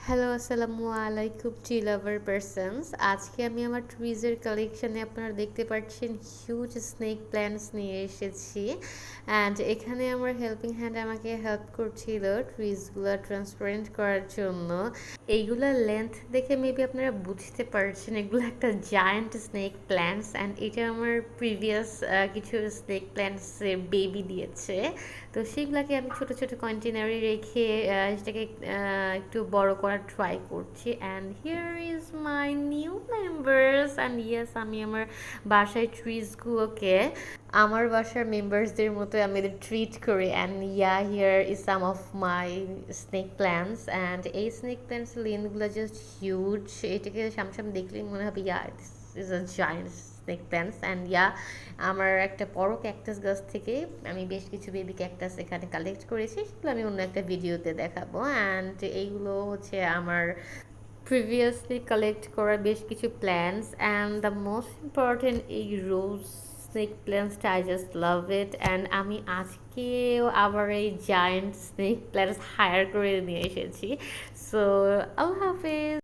Hello, আসসালামু আলাইকুম tree লাভার persons. আজকে আমি আমার ট্রিজের কালেকশানে আপনারা দেখতে পাচ্ছেন হিউজ স্নেক প্ল্যান্টস নিয়ে এসেছি। অ্যান্ড এখানে আমার হেল্পিং হ্যান্ড আমাকে হেল্প করছিল ট্রিজগুলো ট্রান্সপারেন্ট করার জন্য। এইগুলার লেন্থ দেখে মেবি আপনারা বুঝতে পারছেন এগুলো একটা জায়ান্ট স্নেক প্ল্যান্টস। অ্যান্ড এটা আমার প্রিভিয়াস কিছু স্নেক প্ল্যান্টসের বেবি দিয়েছে। তো সেগুলাকে আমি ছোট ছোট কন্টেনারে রেখে সেটাকে একটু বড় করার ট্রাই করছি। And here is my new members. And yes, আমি আমার বাসায় ট্রিজগুলোকে আমার বাসার মেম্বার্সদের মতো আমি এদের ট্রিট করি। And yeah, here is some of my snake plants. And এই স্নেক প্ল্যান্টস লেনগুলো জাস্ট হিউজ। এটাকে সামনে দেখলেই মনে হবে yeah, this is a giant snake plants. And yeah, আমার একটা বড় ক্যাকটাস গাছ থেকে আমি বেশ কিছু বেবি ক্যাকটাস এখানে কালেক্ট করেছি, সেগুলো আমি অন্য একটা ভিডিওতে দেখাবো। অ্যান্ড এইগুলো হচ্ছে আমার প্রিভিয়াসলি কালেক্ট করা বেশ কিছু plants. And the most important এই রোজ স্নেক প্ল্যান্টসটা, I just love it. And আমি আজকেও আবার এই জায়ান্ট স্নেক প্ল্যান্টস হায়ার করে নিয়ে এসেছি। সো আল্লাহ হাফেজ।